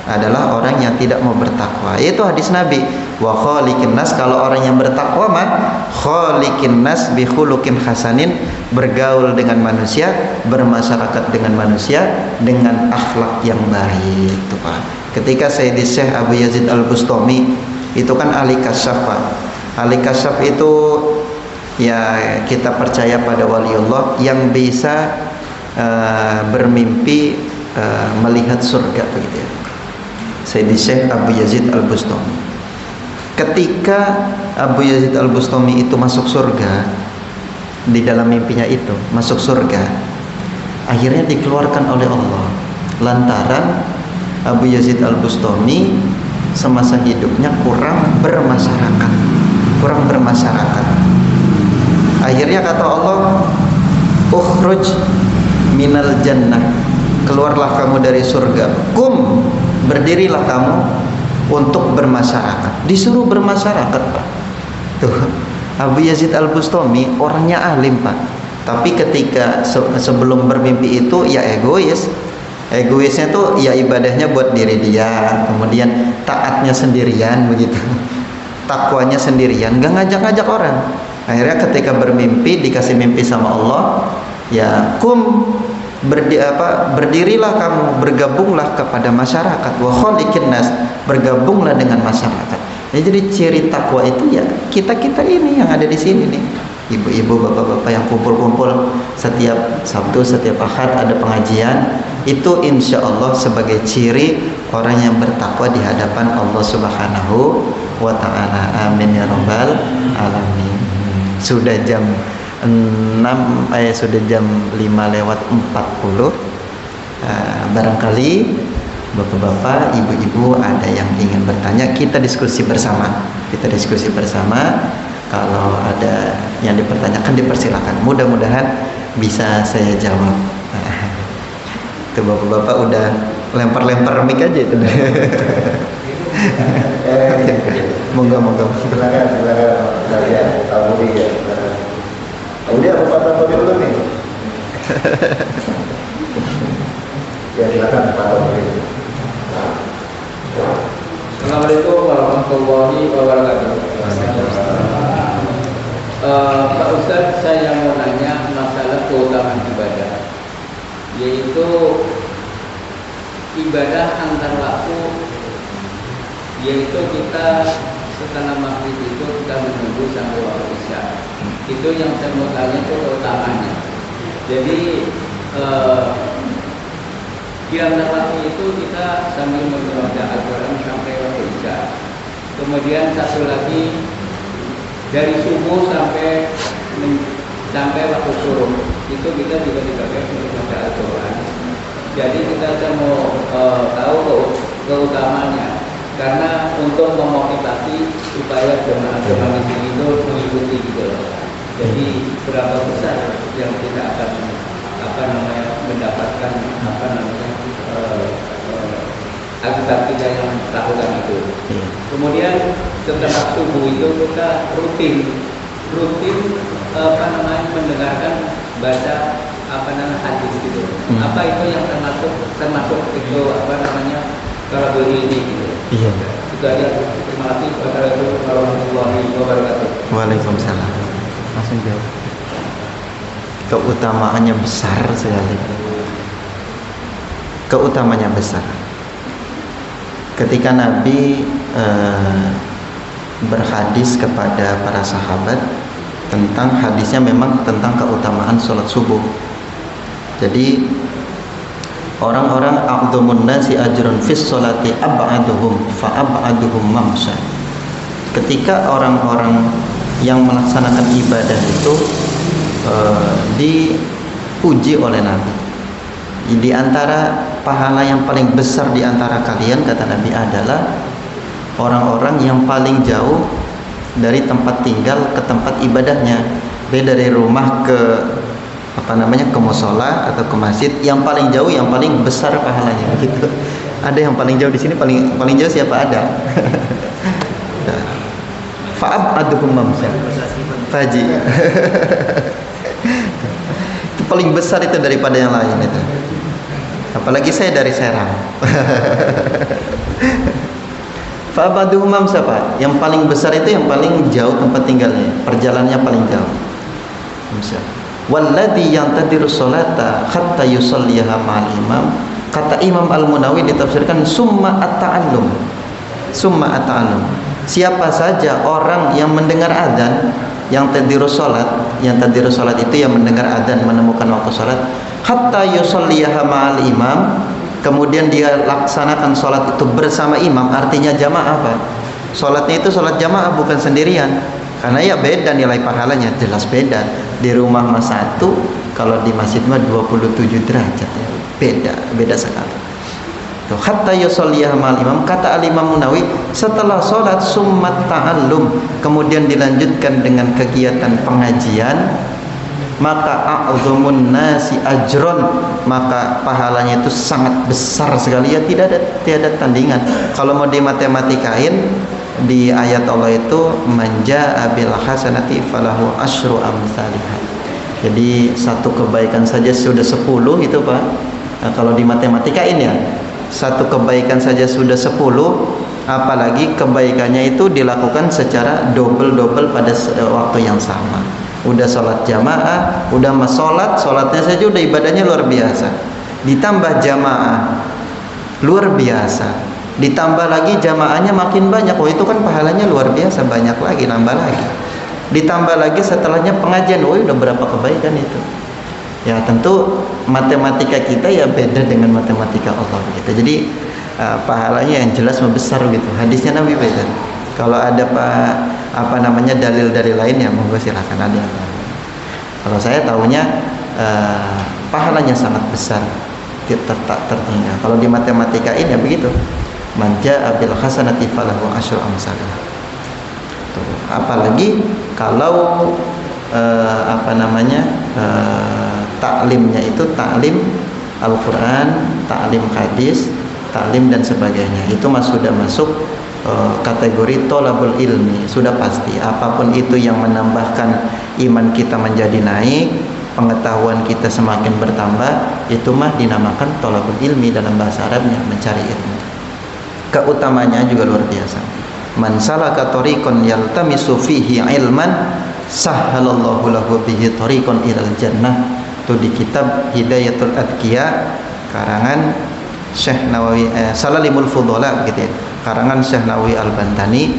adalah orang yang tidak mau bertakwa. Itu hadis Nabi. Wa khaliqin nas, kalau orang yang bertakwa mah khaliqin nas bi khuluqin hasanin, bergaul dengan manusia, bermasyarakat dengan manusia dengan akhlak yang baik. Itu Pak. Ketika Sayyidi Syekh Abu Yazid Al-Bustami itu kan ahli kasyaf, Pak. Ahli kasyaf itu ya kita percaya pada waliullah yang bisa bermimpi melihat surga begitu ya. Sayyidi Syekh Abu Yazid Al-Bustami. Ketika Abu Yazid Al-Bustami itu masuk surga, di dalam mimpinya itu masuk surga, akhirnya dikeluarkan oleh Allah lantaran Abu Yazid Al-Bustami semasa hidupnya kurang bermasyarakat. Akhirnya kata Allah, ukhruj minal jannah, keluarlah kamu dari surga, kum, berdirilah kamu untuk bermasyarakat. Disuruh bermasyarakat, Pak. Tuh, Abu Yazid Al-Bustami orangnya alim, Pak. Tapi ketika sebelum bermimpi itu ya egois. Egoisnya tuh ya ibadahnya buat diri dia, kemudian taatnya sendirian begitu. Takwanya sendirian, gak ngajak-ngajak orang. Akhirnya ketika bermimpi, dikasih mimpi sama Allah, ya kum, berdirilah kamu, bergabunglah kepada masyarakat. Wa khaliqin nas, bergabunglah dengan masyarakat. Ya, jadi ciri takwa itu ya kita ini yang ada di sini nih, ibu-ibu, bapak-bapak yang kumpul-kumpul setiap Sabtu, setiap Ahad ada pengajian. Itu insya Allah sebagai ciri orang yang bertakwa di hadapan Allah Subhanahu wa ta'ala. Amin ya rabbal alamin. Sudah jam 5:40. Barangkali bapak-bapak, ibu-ibu ada yang ingin bertanya, kita diskusi bersama. Kalau ada yang dipertanyakan dipersilakan. Mudah-mudahan bisa saya jawab. Itu bapak-bapak udah lempar-lempar mic aja itu. Monggo. Silakan saya Abu Dia. Abu Dia apa dulu nih? Ya silakan Pak Abu. Assalamualaikum warahmatullahi wabarakatuh. Pak Ustadz, saya mau nanya masalah keutamaan ibadah, yaitu ibadah antar waktu, yaitu kita setelah maghrib itu kita menunggu sampai waktu isya. Itu yang saya mau tanya itu keutamanya. Jadi di antara waktu itu kita sambil membaca Al-Quran sampai waktu isya. Kemudian satu lagi dari subuh sampai waktu suruh itu kita juga dipakai untuk baca Al-Quran. Jadi kita mau tahu keutamanya, karena untuk memotivasi supaya jemaah-jemaah di sini itu mengikuti gitu loh. Jadi berapa besar yang kita akan mendapatkan akibat kita yang lakukan itu. Kemudian setelah subuh itu kita rutin mendengarkan baca hadis gitu. Apa itu yang termasuk itu kalau ini gitu. Iya. Itu aja. Terima kasih. Wassalamualaikum warahmatullahi wabarakatuh. Waalaikumsalam. Langsung jawab. Keutamaannya besar sekali. Keutamanya besar. Ketika Nabi berhadis kepada para sahabat tentang hadisnya memang tentang keutamaan sholat subuh. Jadi orang-orang a'dhamun nasi ajrun fis sholati ab'aduhum fa ab'aduhum mamsha. Ketika orang-orang yang melaksanakan ibadah itu dipuji oleh Nabi. Di antara pahala yang paling besar di antara kalian, kata Nabi, adalah orang-orang yang paling jauh dari tempat tinggal ke tempat ibadahnya. Beda dari rumah ke ke musola atau ke masjid, yang paling jauh yang paling besar pahalanya gitu. Ada yang paling jauh di sini, paling jauh siapa ada? Fa'abaduhum mamsa. Faji. Itu paling besar itu daripada yang lain itu. Apalagi saya dari Serang. Fa'abaduhum mamsa, Pak. Yang paling besar itu yang paling jauh tempat tinggalnya, perjalanannya paling jauh. Mamsa. Walladhi yantadiru sholata hatta yusalliha ma'al imam. Kata Imam Al-Munawi ditafsirkan summa at-ta'allum. Summa at-ta'allum. Siapa saja orang yang mendengar adzan, yang tadiru sholat itu yang mendengar adzan, menemukan waktu sholat, hatta yusalliha ma'al imam, kemudian dia laksanakan sholat itu bersama imam, artinya jamaah, Pak. Sholatnya itu sholat jamaah, bukan sendirian. Karena ya beda nilai pahalanya, jelas beda. Di rumah mah 1, kalau di masjid mah 27 derajat. Beda sekali. Tuh, hatta yusalliha ma'al imam, kata Al-Imam Munawi, setelah sholat summat ta'allum, kemudian dilanjutkan dengan kegiatan pengajian, maka a'dhamun nasi ajron, maka pahalanya itu sangat besar sekali, ya tiada tandingan. Kalau mau dimatematika,in di ayat Allah itu manja bil hasanati falahu asyru amsalihha. Jadi satu kebaikan saja sudah 10 itu, Pak. Nah, kalau di matematika,in ya, satu kebaikan saja sudah 10, apalagi kebaikannya itu dilakukan secara double pada waktu yang sama. Udah sholat jamaah, udah sholatnya saja udah ibadahnya luar biasa. Ditambah jamaah luar biasa. Ditambah lagi jamaahnya makin banyak. Oh, itu kan pahalanya luar biasa, banyak lagi, nambah lagi. Ditambah lagi setelahnya pengajian. Oh, udah berapa kebaikan itu. Ya tentu matematika kita ya beda dengan matematika Allah gitu. Jadi pahalanya yang jelas membesar gitu. Hadisnya Nabi beda. Kalau ada dalil lain ya monggo silakan ada. Kalau saya tahunya pahalanya sangat besar, tak tertinggal. Kalau di matematika ini ya begitu. Manja abil hasanati falahu asyru amsalih. Apalagi kalau taklimnya itu taklim Al-Quran, taklim hadis, taklim dan sebagainya. Itu sudah masuk kategori tolabul ilmi, sudah pasti. Apapun itu yang menambahkan iman kita menjadi naik, pengetahuan kita semakin bertambah, itu mah dinamakan tolabul ilmi dalam bahasa Arabnya, mencari ilmu. Keutamanya juga luar biasa. Man salaka tariqan yaltamisu fihi ilman sahhalallahu lahu bihi tariqan ilal jannah. Itu di kitab Hidayatul Adqiya karangan Syekh Nawawi, Salalimul Fudhala gitu ya. Karangan Syekh Nawawi Al-Bantani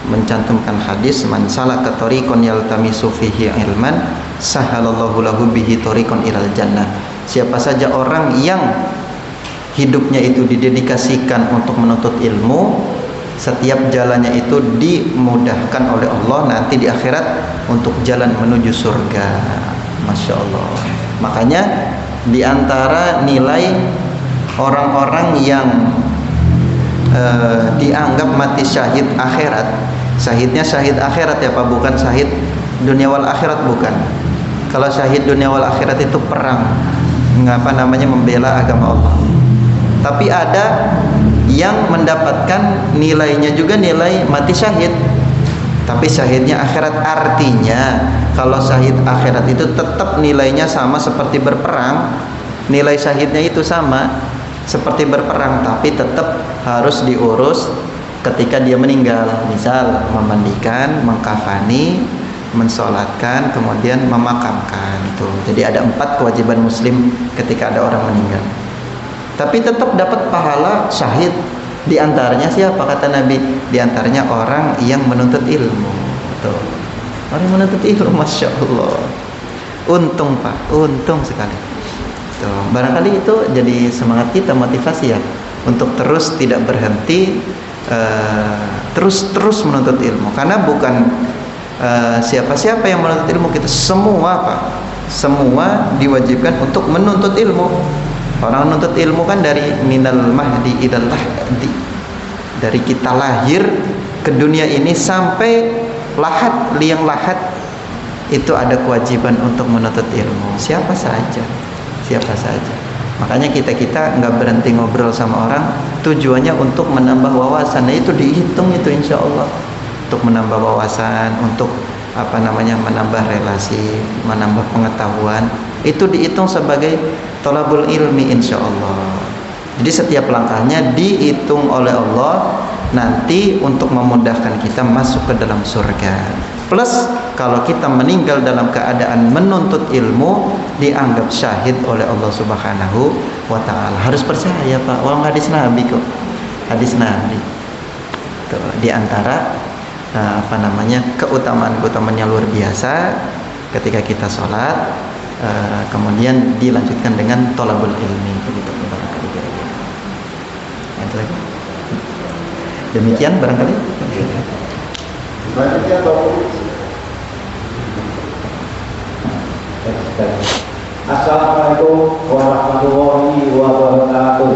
mencantumkan hadis, man salaka tariqan yaltamisu fihi ilman sahalallahu lahu bihi tariqan ilal jannah. Siapa saja orang yang hidupnya itu didedikasikan untuk menuntut ilmu, setiap jalannya itu dimudahkan oleh Allah nanti di akhirat untuk jalan menuju surga. Masya Allah. Makanya di antara nilai orang-orang yang dianggap mati syahid akhirat, syahidnya syahid akhirat ya Pak, bukan syahid dunia wal akhirat, bukan. Kalau syahid dunia wal akhirat itu perang, membela agama Allah. Tapi ada yang mendapatkan nilainya juga nilai mati syahid, tapi syahidnya akhirat. Artinya kalau syahid akhirat itu tetap nilainya sama seperti berperang, nilai syahidnya itu sama seperti berperang, tapi tetap harus diurus ketika dia meninggal. Misal memandikan, mengkafani, mensolatkan, kemudian memakamkan. Itu jadi ada 4 kewajiban muslim ketika ada orang meninggal, tapi tetap dapat pahala syahid. Di antaranya siapa kata Nabi? Di antaranya orang yang menuntut ilmu. Tuh. Orang yang menuntut ilmu, Masya Allah. Untung Pak, untung sekali. Tuh. Barangkali itu jadi semangat kita, motivasi ya, untuk terus tidak berhenti, terus menuntut ilmu. Karena bukan siapa-siapa yang menuntut ilmu, kita semua Pak, semua diwajibkan untuk menuntut ilmu. Orang menuntut ilmu kan dari minal mahdi idal lahdi, dari kita lahir ke dunia ini sampai liang lahat, itu ada kewajiban untuk menuntut ilmu. Siapa saja. Makanya kita nggak berhenti ngobrol sama orang, tujuannya untuk menambah wawasan. Nah, itu dihitung itu insya Allah, untuk menambah wawasan, untuk menambah relasi, menambah pengetahuan. Itu dihitung sebagai thalabul ilmi insya Allah. Jadi setiap langkahnya dihitung oleh Allah nanti untuk memudahkan kita masuk ke dalam surga. Plus kalau kita meninggal dalam keadaan menuntut ilmu, dianggap syahid oleh Allah Subhanahu wa ta'ala. Harus percaya Pak, wong hadis Nabi kok. Hadis Nabi. Tuh, di antara keutamaan-keutamaannya luar biasa ketika kita sholat, kemudian dilanjutkan dengan thalabul ilmi, begitu barangkali kira-kira. Yang lagi. Demikian barangkali. Assalamualaikum warahmatullahi wabarakatuh.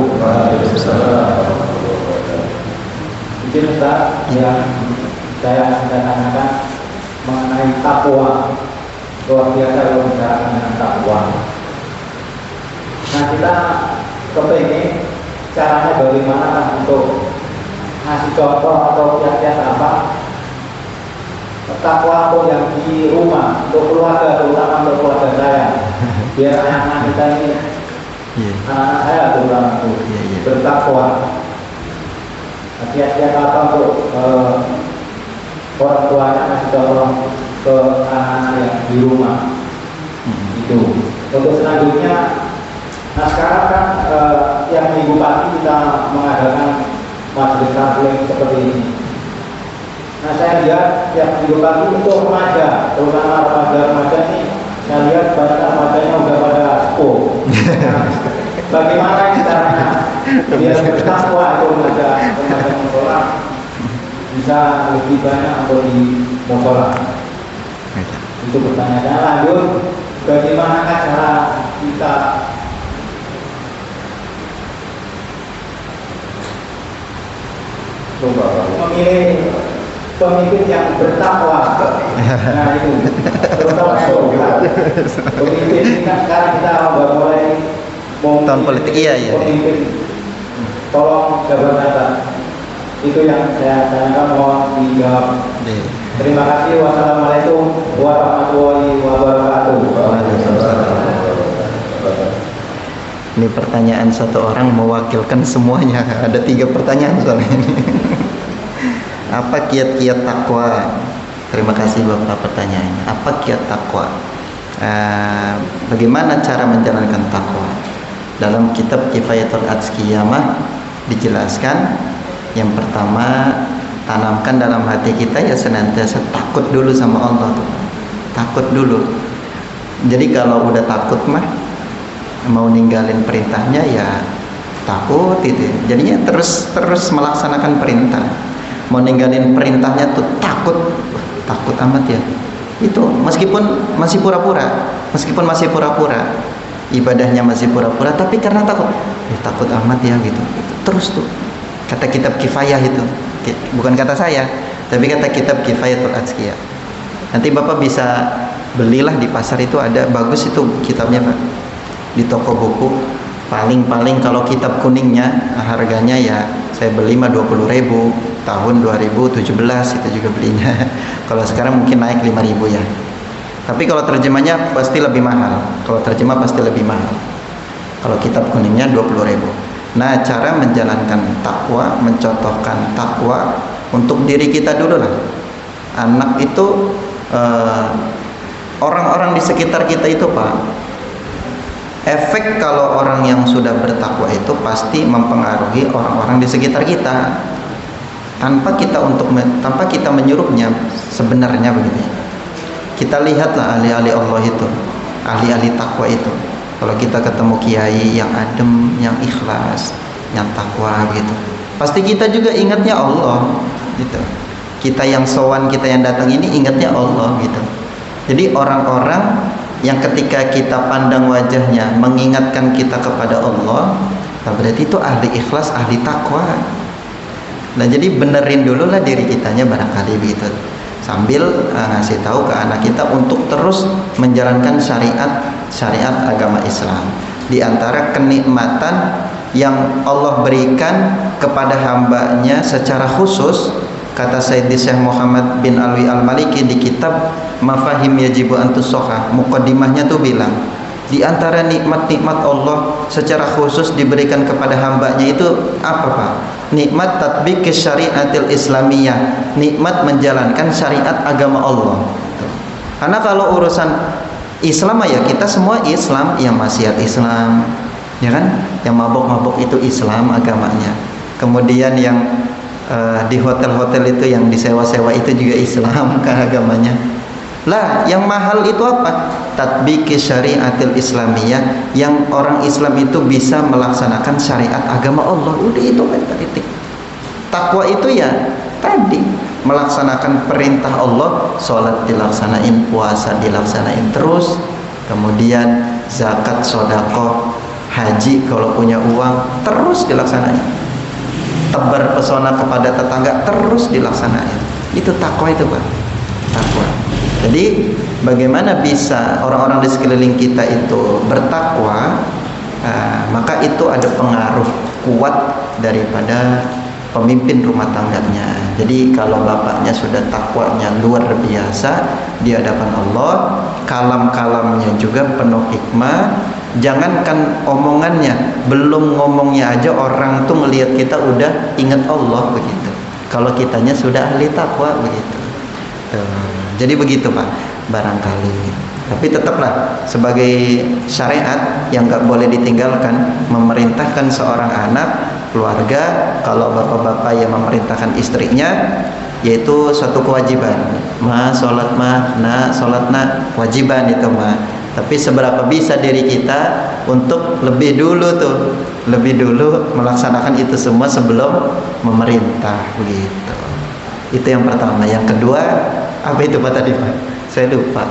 Izin Ustaz, yang saya tanyakan mengenai takwa. Luar biasa kalau bicara dengan takwa. Nah, kita kepingin caranya bagaimana untuk ngasih contoh atau kiat-kiat apa takwa untuk yang di rumah, untuk keluarga, terutama untuk keluarga saya, biar anak-anak kita ini, anak-anak saya terutama bertakwa. Kiat-kiat apa untuk orang tuanya ngasih contoh ke anak-anak yang di rumah itu. Untuk selanjutnya, nah sekarang kan yang minggu pagi kita mengadakan majelis taklim seperti ini. Nah saya lihat yang minggu pagi untuk remaja, terutama remaja ini, saya lihat banyak remajanya udah pada sepuh. Nah, bagaimana caranya biar bertakwa itu remaja musola bisa lebih banyak untuk di musola? Itu pertanyaannya. Lanjut, bagaimana cara kita memilih pemimpin yang bertakwa? Nah itu terutama pemimpin ini kan sekarang kita baru mulai tahun politik, iya. Pemimpin, tolong jabatan. Itu yang saya tanyakan, mohon dijawab. Terima kasih. Wassalamualaikum warahmatullahi wabarakatuh. Ini pertanyaan satu orang mewakilkan semuanya. Ada 3 pertanyaan soalnya ini. Apa kiat-kiat takwa? Terima kasih Bapak pertanyaannya. Apa kiat takwa? Bagaimana cara menjalankan takwa? Dalam kitab Kifayatul Atqiyamah dijelaskan, yang pertama tanamkan dalam hati kita ya senantiasa takut dulu sama Allah tuh. Takut dulu. Jadi kalau udah takut mah mau ninggalin perintahnya ya takut itu. Jadinya terus melaksanakan perintah. Mau ninggalin perintahnya tuh takut amat ya. Itu meskipun masih pura-pura, ibadahnya masih pura-pura, tapi karena takut amat ya gitu. Terus tuh kata kitab Kifayah itu, bukan kata saya, tapi kata kitab Kifayatul Atqiyah. Nanti Bapak bisa belilah di pasar, itu ada bagus itu kitabnya Pak, di toko buku. Paling kalau kitab kuningnya harganya ya saya beli mah 20.000 tahun 2017 itu juga belinya. Kalau sekarang mungkin naik 5.000 ya. Tapi kalau terjemahnya pasti lebih mahal. Kalau kitab kuningnya 20.000. Nah, cara menjalankan takwa, mencontohkan takwa untuk diri kita dulu lah. Anak itu orang-orang di sekitar kita itu Pak, efek kalau orang yang sudah bertakwa itu pasti mempengaruhi orang-orang di sekitar kita tanpa kita menyuruhnya sebenarnya begitu. Kita lihatlah ahli-ahli Allah itu, ahli-ahli takwa itu. Kalau kita ketemu kiai yang adem, yang ikhlas, yang takwa begitu, pasti kita juga ingatnya Allah gitu. Kita yang sowan, kita yang datang ini ingatnya Allah gitu. Jadi orang-orang yang ketika kita pandang wajahnya mengingatkan kita kepada Allah, berarti itu ahli ikhlas, ahli takwa. Nah, jadi benerin dulu lah diri kitanya barangkali begitu, sambil ngasih tahu ke anak kita untuk terus menjalankan syariat agama Islam. Di antara kenikmatan yang Allah berikan kepada hambanya secara khusus, kata Sayyidi Syekh Muhammad bin Alwi Al-Maliki di kitab Mafahim Yajibu Antussohah, muqaddimahnya tuh bilang, di antara nikmat-nikmat Allah secara khusus diberikan kepada hambanya itu apa Pak? Nikmat tatbiq syariatil islamiyah, nikmat menjalankan syariat agama Allah. Karena kalau urusan Islam ya kita semua Islam, yang maksiat Islam, ya kan? Yang mabok-mabok itu Islam agamanya. Kemudian yang di hotel-hotel itu yang disewa-sewa itu juga Islam kan agamanya. Lah, yang mahal itu apa? Tatbiqi syariatil islamiyah, yang orang Islam itu bisa melaksanakan syariat agama Allah. Udah itu kan titik. Takwa itu ya tadi melaksanakan perintah Allah, sholat dilaksanain, puasa dilaksanain terus, kemudian zakat, sedekah, haji kalau punya uang terus dilaksanain. Tebar pesona kepada tetangga terus dilaksanain. Itu takwa itu Pak. Takwa. Jadi bagaimana bisa orang-orang di sekeliling kita itu bertakwa, maka itu ada pengaruh kuat daripada pemimpin rumah tangganya. Jadi kalau bapaknya sudah takwanya luar biasa di hadapan Allah, kalam-kalamnya juga penuh hikmah. Jangankan omongannya, belum ngomongnya aja orang tuh ngelihat kita udah ingat Allah begitu. Kalau kitanya sudah ahli takwa begitu. Jadi begitu Pak, barangkali. Tapi tetaplah sebagai syariat yang gak boleh ditinggalkan, memerintahkan seorang anak, keluarga, kalau bapak-bapak yang memerintahkan istrinya, yaitu suatu kewajiban. Ma sholat ma, na sholat na, kewajiban itu ma. Tapi seberapa bisa diri kita untuk lebih dulu melaksanakan itu semua sebelum memerintah begitu. Itu yang pertama. Yang kedua, apa itu Pak tadi Pak? Saya lupa.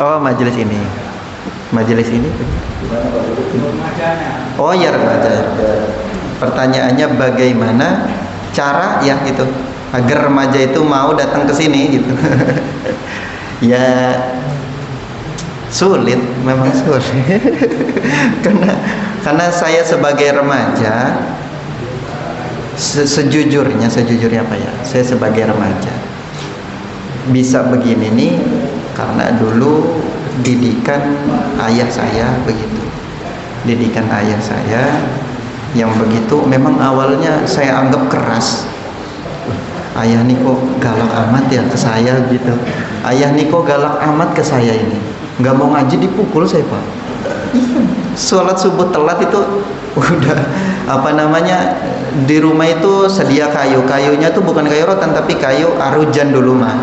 Oh, majelis ini. Oh ya, remaja. Pertanyaannya bagaimana cara ya gitu agar remaja itu mau datang ke sini gitu. Ya sulit, memang sulit. karena saya sebagai remaja, sejujurnya apa ya, saya sebagai remaja bisa begini nih karena dulu didikan ayah saya begitu. Didikan ayah saya yang begitu memang awalnya saya anggap keras. Ayah nih kok galak amat ya ke saya gitu. Ayah nih kok galak amat ke saya ini. Nggak mau ngaji dipukul saya Pak. Sholat subuh telat itu udah di rumah itu sedia kayunya tuh bukan kayu rotan tapi kayu arujan dulu mah.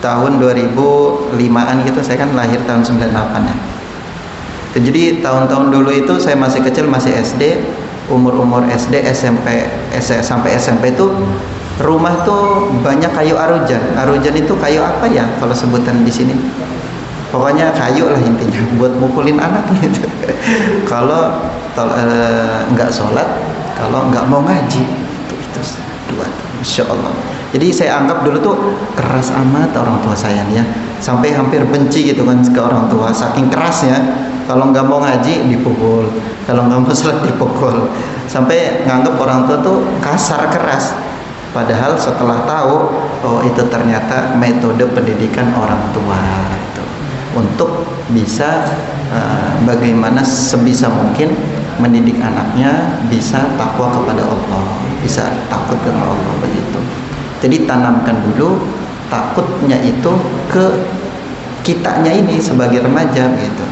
Tahun 2005-an gitu, saya kan lahir tahun 98 ya. Jadi tahun-tahun dulu itu saya masih kecil, masih SD, umur SD, SMP, sampai SMP itu rumah tuh banyak kayu arujan. Arujan itu kayu apa ya kalau sebutan di sini? Pokoknya kayu lah intinya buat mukulin anak gitu. Kalau nggak sholat, kalau nggak mau ngaji, itu dua, Masya Allah. Jadi saya anggap dulu tuh keras amat orang tua saya nih ya, sampai hampir benci gitu kan ke orang tua, saking kerasnya. Kalau nggak mau ngaji dipukul, kalau nggak mau sholat dipukul, sampai nganggap orang tua tuh kasar keras. Padahal setelah tahu, oh itu ternyata metode pendidikan orang tua itu untuk bisa bagaimana sebisa mungkin mendidik anaknya bisa takwa kepada Allah, bisa takut kepada Allah begitu. Jadi tanamkan dulu takutnya itu ke kitanya ini sebagai remaja gitu.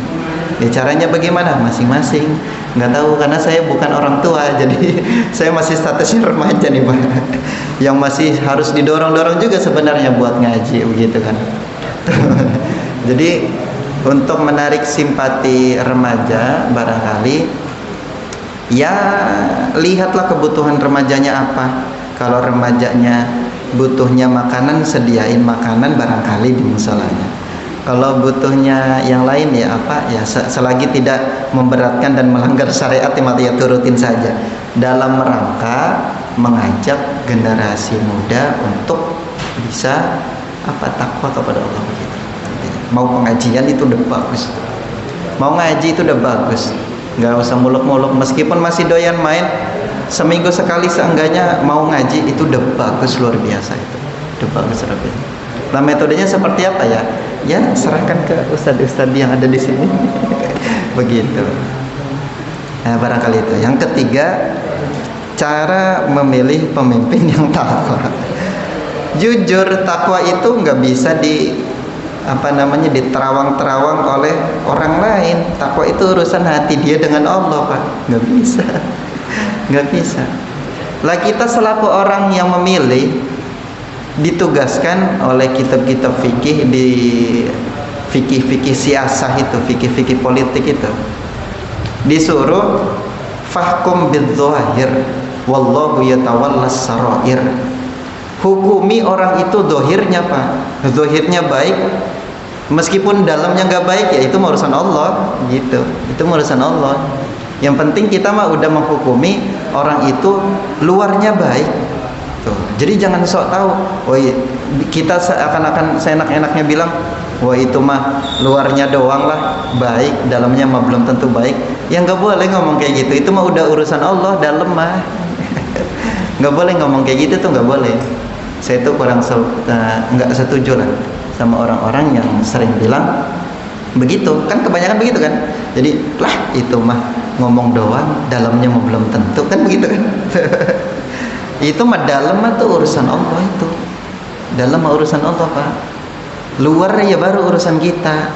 Ya caranya bagaimana? Masing-masing. Nggak tahu karena saya bukan orang tua, jadi saya masih statusnya remaja nih Pak. Yang masih harus didorong-dorong juga sebenarnya buat ngaji begitu kan. Jadi untuk menarik simpati remaja barangkali ya lihatlah kebutuhan remajanya apa. Kalau remajanya butuhnya makanan, sediain makanan barangkali di musolanya. Kalau butuhnya yang lain ya apa ya, selagi tidak memberatkan dan melanggar syariat ya turutin saja dalam rangka mengajak generasi muda untuk bisa apa takwa kepada Allah begitu. Mau pengajian itu udah bagus, mau ngaji itu udah bagus, nggak usah muluk-muluk. Meskipun masih doyan main, seminggu sekali seenggaknya mau ngaji itu udah bagus, luar biasa itu, udah bagus lebih. Nah metodenya seperti apa ya? Ya serahkan ke ustadz-ustadz yang ada di sini. Begitu. Nah, barangkali itu. Yang ketiga, cara memilih pemimpin yang takwa. Jujur, takwa itu nggak bisa diterawang-terawang oleh orang lain. Takwa itu urusan hati dia dengan Allah, Pak. Nggak bisa. Nggak bisa. Lah kita selaku orang yang memilih, ditugaskan oleh kitab-kitab fikih di fikih siasah itu, fikih politik itu, disuruh fahkum bidzahir wallahu yatawallas sarair. Hukumi orang itu dohirnya Pak, dohirnya baik meskipun dalamnya nggak baik ya itu urusan Allah gitu, itu urusan Allah. Yang penting kita mah udah menghukumi orang itu luarnya baik. Tuh. Jadi jangan sok tahu, oh iya, kita akan seenak-enaknya bilang, wah itu mah luarnya doang lah baik, dalamnya mah belum tentu baik. Ya nggak boleh ngomong kayak gitu, itu mah udah urusan Allah dalam mah. Nggak boleh ngomong kayak gitu tuh, nggak boleh. Saya tuh kurang nggak setuju lah sama orang-orang yang sering bilang begitu, kan kebanyakan begitu kan. Jadi lah itu mah ngomong doang, dalamnya mah belum tentu kan begitu kan. Itu mah dalam mah tuh urusan Allah itu. Dalam mah urusan Allah Pak. Luar ya baru urusan kita.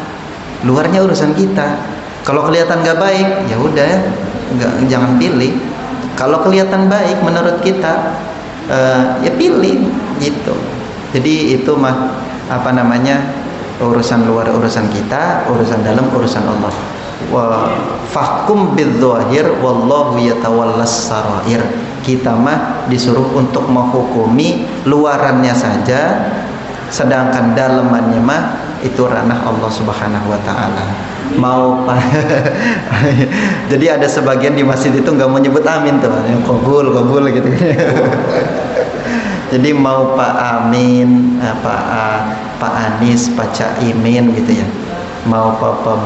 Luarnya urusan kita. Kalau kelihatan nggak baik, ya udah, jangan pilih. Kalau kelihatan baik menurut kita, ya pilih gitu. Jadi itu mah urusan luar urusan kita, urusan dalam urusan Allah. Wa fahkum bidzahir wallahu yatawallas sarair. Kita mah disuruh untuk menghukumi luarannya saja, sedangkan dalamannya mah itu ranah Allah Subhanahu wa taala. Mau jadi ada sebagian di masjid itu nggak mau nyebut amin tuh, yang kabul gitu. Jadi mau Pak Amin, Pak Anies, Pak Caimin gitu ya. Mau Pak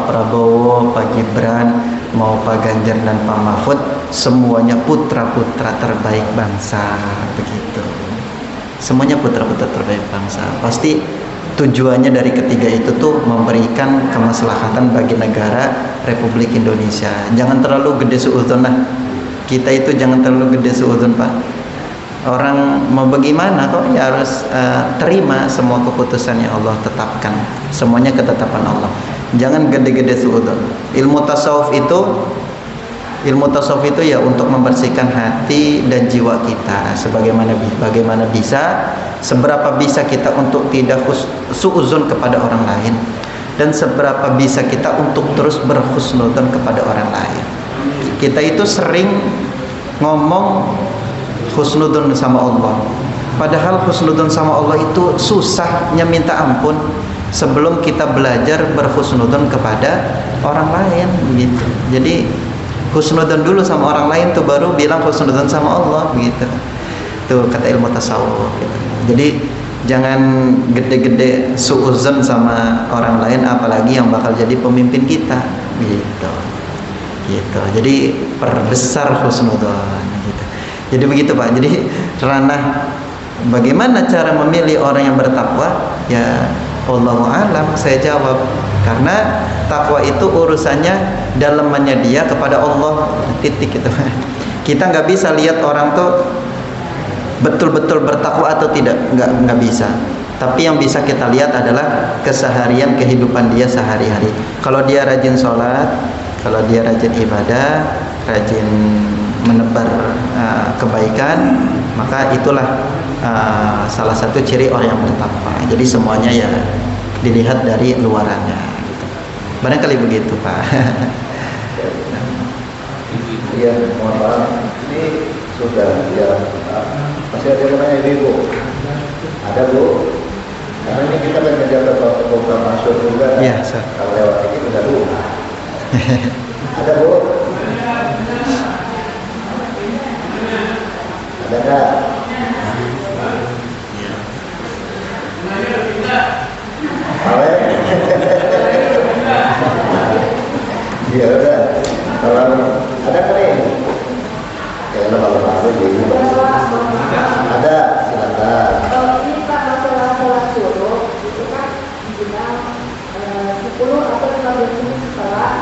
Prabowo, Pak Gibran, mau Pak Ganjar dan Pak Mahfud, semuanya putra-putra terbaik bangsa begitu. Semuanya putra-putra terbaik bangsa. Pasti tujuannya dari ketiga itu tuh memberikan kemaslahatan bagi negara Republik Indonesia. Jangan terlalu gede suudzon lah. Kita itu jangan terlalu gede suudzon Pak. Orang mau bagaimana kok ya harus terima semua keputusan yang Allah tetapkan. Semuanya ketetapan Allah. Jangan gede-gede suudzon. Ilmu tasawuf itu Ilmu tasawuf itu ya untuk membersihkan hati dan jiwa kita. Bagaimana bisa, seberapa bisa kita untuk tidak suuzon kepada orang lain, dan seberapa bisa kita untuk terus berhusnudzon kepada orang lain. Kita itu sering ngomong husnudzon sama Allah, padahal husnudzon sama Allah itu susahnya minta ampun sebelum kita belajar berhusnudzon kepada orang lain gitu. Jadi husnudzon dulu sama orang lain tuh baru bilang husnudzon sama Allah gitu. Tuh kata ilmu tasawuf gitu. Jadi jangan gede-gede suuzon sama orang lain, apalagi yang bakal jadi pemimpin kita gitu. Gitu. Jadi perbesar husnudzon gitu. Jadi begitu Pak. Jadi ranah bagaimana cara memilih orang yang bertakwa, ya Allahu a'lam, saya jawab. Karena takwa itu urusannya dalamannya dia kepada Allah, titik itu. Kita nggak bisa lihat orang tuh betul-betul bertakwa atau tidak, nggak bisa. Tapi yang bisa kita lihat adalah keseharian kehidupan dia sehari-hari. Kalau dia rajin sholat, kalau dia rajin ibadah, rajin menebar kebaikan, maka itulah salah satu ciri orang yang bertakwa. Jadi semuanya ya dilihat dari luarannya. Barangkali begitu Pak. Iya, mohon maaf. Ini sudah ya. Masih ada yang nanya ini Bu? Ada Bu? Karena ini kita kan menjaga program masuk juga. Iya, kalau lewat ini udah Bu. Ada Bu? Ada nggak? Alek? Iya udah. Kalau ada kan nih? Ya malu-malu jadi. Ada, silakan. Ini Pak, masalah sholat suruh itu kan bilang 10 atau 15 menit setelah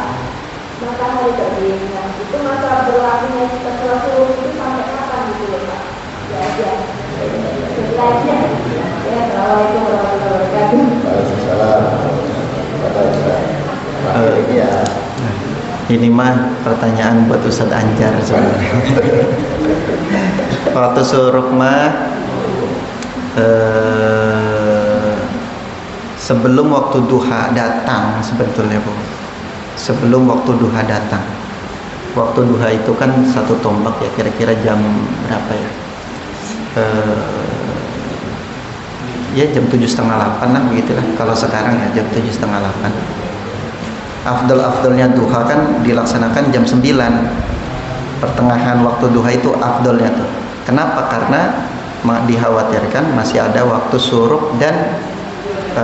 matahari terbit. Nah, itu masa berlakunya kita sholat suruh itu sampai kapan gitu loh Pak? Ya aja. Setelahnya. Ya, assalamualaikum warahmatullahi wabarakatuh. Waalaikumsalam. Ini ya. Ini mah pertanyaan buat Ustadz Anjar sebenarnya. Waktu suruh mah sebelum waktu duha datang sebetulnya Bu. Sebelum waktu duha datang. Waktu duha itu kan 1 tombak ya, kira-kira jam berapa ya? Ya jam 7:30-8 lah begitulah. Kalau sekarang ya jam 7:30-8. Afdal-afdalnya duha kan dilaksanakan jam 9. Pertengahan waktu duha itu afdalnya tuh. Kenapa? Karena dikhawatirkan masih ada waktu syuruk dan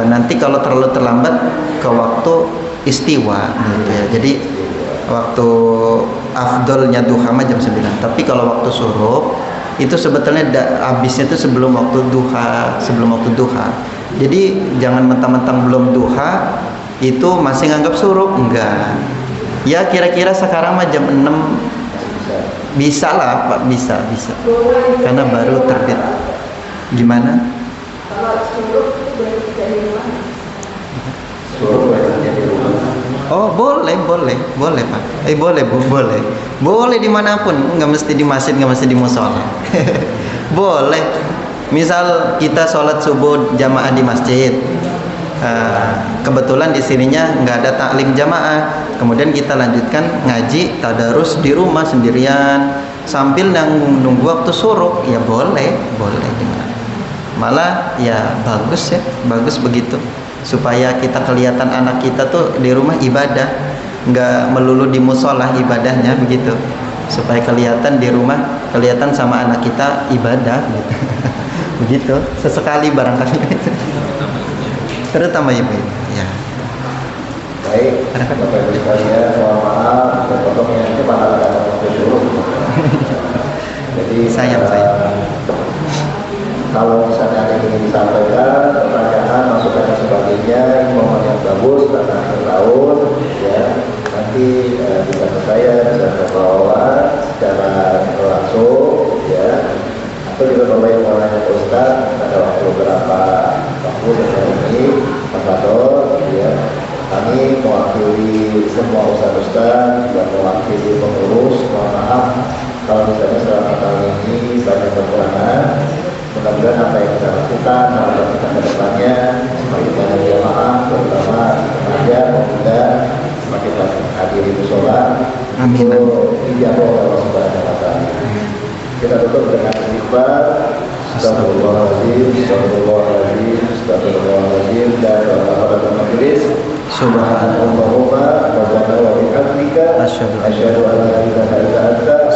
nanti kalau terlalu terlambat ke waktu istiwa gitu ya. Jadi waktu afdalnya duha mah jam 9. Tapi kalau waktu syuruk itu sebetulnya habisnya itu sebelum waktu duha, Jadi jangan mentang-mentang belum duha itu masih nganggap syuruk, enggak. Ya kira-kira sekarang mah jam 6 bisa lah Pak, bisa. Karena baru terbit. Gimana? Kalau suruh itu boleh tidak di rumah? Suruh berarti di rumah. Oh boleh Pak. Boleh Bu, boleh dimanapun, nggak mesti di masjid, nggak mesti di musola. Boleh. Misal kita sholat subuh jamaah di masjid, kebetulan di sininya nggak ada taklim jamaah, kemudian kita lanjutkan ngaji tadarus di rumah sendirian sambil nunggu waktu syuruk, ya boleh malah ya bagus begitu, supaya kita kelihatan anak kita tuh di rumah ibadah, nggak melulu di musola ibadahnya begitu, supaya kelihatan di rumah, kelihatan sama anak kita ibadah gitu. Begitu sesekali barangkali. Terutama ibu ya. Baik, Bapak Ibu sekalian, mohon maaf, potongnya itu malah ada waktu dulu. Jadi sayang. Kalau misalnya ada yang ingin disampaikan, pertanyaan, masukan dan sebagainya, mohon yang bagus karena akhir tahun, ya nanti bisa ke saya, bisa ke bawah secara langsung, ya. Atau juga Bapak yang mau nanya ke Ustaz, ada waktu berapa waktu dengan ini, Mas Adol, ya. Kami mewakili semua Ustaz-Ustaz, juga mewakili pengurus, kalau misalnya selama tahun ini banyak kekurangan, mudah-mudahan apa yang kita lakukan, harapan kita ke depannya semakin banyak jamaah, terutama remaja, pemuda, semakin banyak hadiri musola. Amin. Dijawab oleh Allah Subhanahu wa Ta'ala. Kita tutup dengan istighfar. Astagfirullahaladzim, astagfirullahaladzim, astagfirullahaladzim, dan pada majelis. Subhanallahumma rabbana wa bihamdika asyhadu an la ilaha illa anta